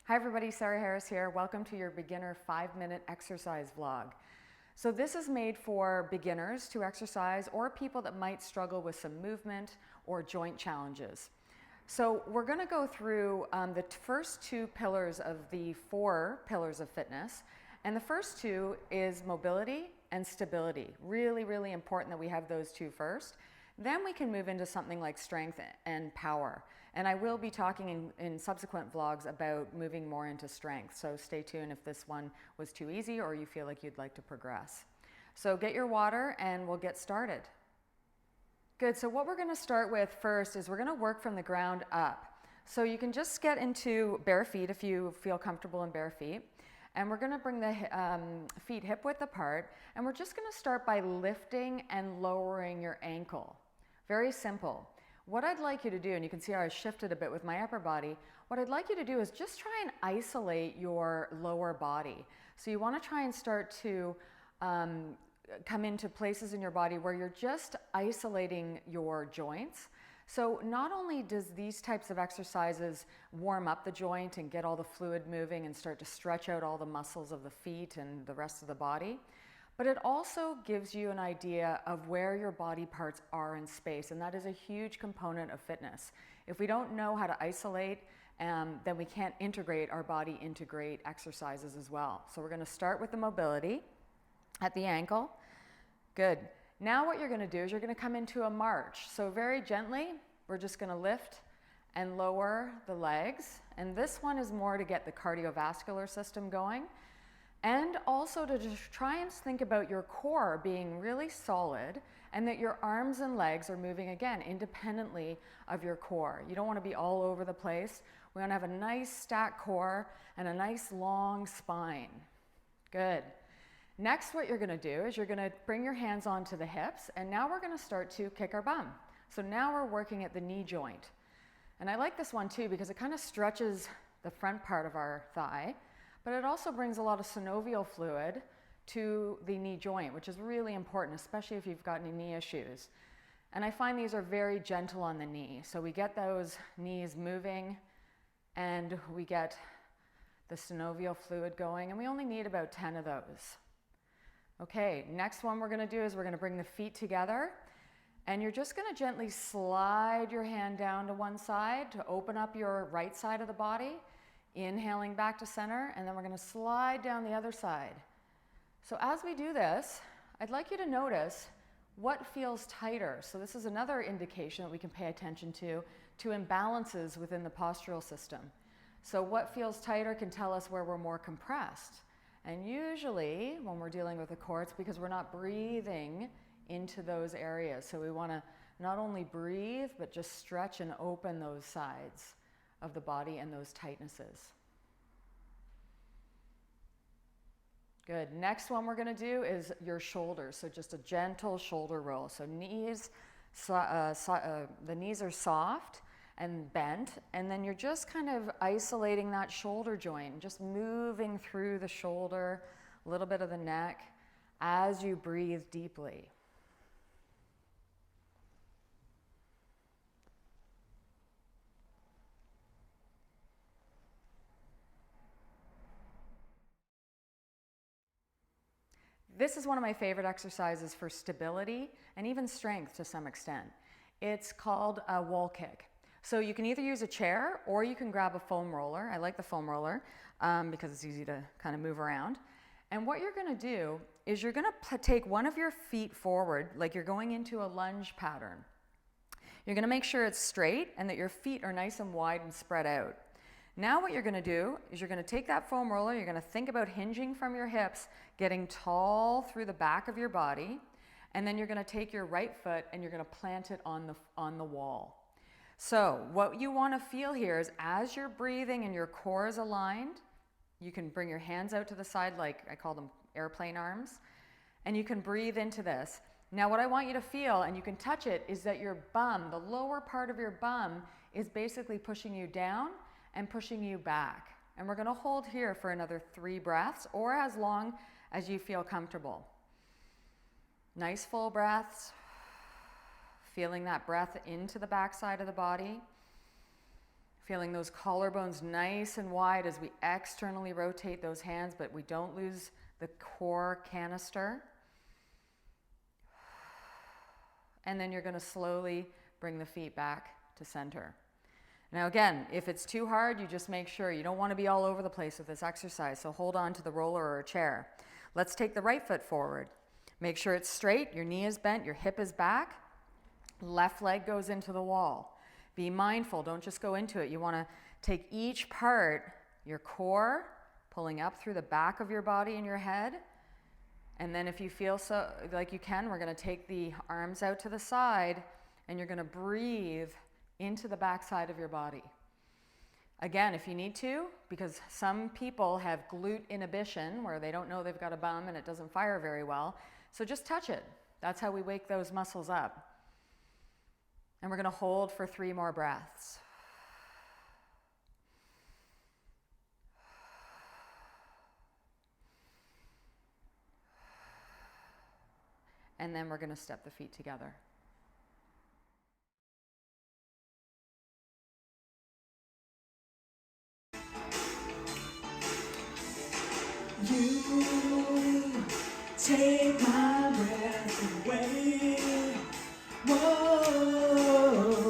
Hi everybody, Sarah Harris here. Welcome to your beginner 5-minute exercise vlog. So this is made for beginners to exercise or people that might struggle with some movement or joint challenges. So we're going to go through the first two pillars of the 4 pillars of fitness. And the first two is mobility and stability. Really, really important that we have those two first. Then we can move into something like strength and power. And I will be talking in subsequent vlogs about moving more into strength. So stay tuned if this one was too easy or you feel like you'd like to progress. So get your water and we'll get started. Good, so what we're gonna start with first is we're gonna work from the ground up. So you can just get into bare feet if you feel comfortable in bare feet. And we're gonna bring the feet hip width apart. And we're just gonna start by lifting and lowering your ankle. Very simple. What I'd like you to do, and you can see how I shifted a bit with my upper body, what I'd like you to do is just try and isolate your lower body. So you want to try and start to come into places in your body where you're just isolating your joints. So not only does these types of exercises warm up the joint and get all the fluid moving and start to stretch out all the muscles of the feet and the rest of the body, but it also gives you an idea of where your body parts are in space, and that is a huge component of fitness. If we don't know how to isolate, then we can't integrate our body into great exercises as well. So we're going to start with the mobility at the ankle. Good. Now what you're going to do is you're going to come into a march. So very gently, we're just going to lift and lower the legs. And this one is more to get the cardiovascular system going. And also to just try and think about your core being really solid and that your arms and legs are moving again independently of your core. You don't want to be all over the place. We want to have a nice stacked core and a nice long spine. Good. Next, what you're going to do is you're going to bring your hands onto the hips, and now we're going to start to kick our bum. So now we're working at the knee joint. And I like this one too because it kind of stretches the front part of our thigh. But it also brings a lot of synovial fluid to the knee joint, which is really important, especially if you've got any knee issues. And I find these are very gentle on the knee. So we get those knees moving and we get the synovial fluid going, and we only need about 10 of those. Okay, next one we're going to do is we're going to bring the feet together, and you're just going to gently slide your hand down to one side to open up your right side of the body. Inhaling back to center, and then we're going to slide down the other side. So as we do this, I'd like you to notice what feels tighter. So this is another indication that we can pay attention to imbalances within the postural system. So what feels tighter can tell us where we're more compressed. And usually when we're dealing with the core, it's because we're not breathing into those areas. So we want to not only breathe, but just stretch and open those sides of the body and those tightnesses. Good. Next one we're going to do is your shoulders. So just a gentle shoulder roll. So knees, the knees are soft and bent, and then you're just kind of isolating that shoulder joint, just moving through the shoulder, a little bit of the neck as you breathe deeply. This is one of my favorite exercises for stability and even strength to some extent. It's called a wall kick. So you can either use a chair or you can grab a foam roller. I like the foam roller because it's easy to kind of move around. And what you're going to do is you're going to take one of your feet forward like you're going into a lunge pattern. You're going to make sure it's straight and that your feet are nice and wide and spread out. Now what you're going to do is you're going to take that foam roller, you're going to think about hinging from your hips, getting tall through the back of your body, and then you're going to take your right foot and you're going to plant it on the wall. So what you want to feel here is as you're breathing and your core is aligned, you can bring your hands out to the side like I call them airplane arms, and you can breathe into this. Now what I want you to feel, and you can touch it, is that your bum, the lower part of your bum, is basically pushing you down and pushing you back. And we're going to hold here for another 3 breaths or as long as you feel comfortable. Nice full breaths, feeling that breath into the back side of the body. Feeling those collarbones nice and wide as we externally rotate those hands, but we don't lose the core canister. And then you're going to slowly bring the feet back to center. Now again, if it's too hard, you just make sure you don't want to be all over the place with this exercise, so hold on to the roller or a chair. Let's take the right foot forward. Make sure it's straight, your knee is bent, your hip is back, left leg goes into the wall. Be mindful, don't just go into it. You want to take each part, your core, pulling up through the back of your body and your head. And then if you feel so like you can, we're going to take the arms out to the side and you're going to breathe into the back side of your body. Again, if you need to, because some people have glute inhibition where they don't know they've got a bum and it doesn't fire very well. So just touch it. That's how we wake those muscles up. And we're going to hold for 3 more breaths. And then we're going to step the feet together. You take my breath away. Whoa.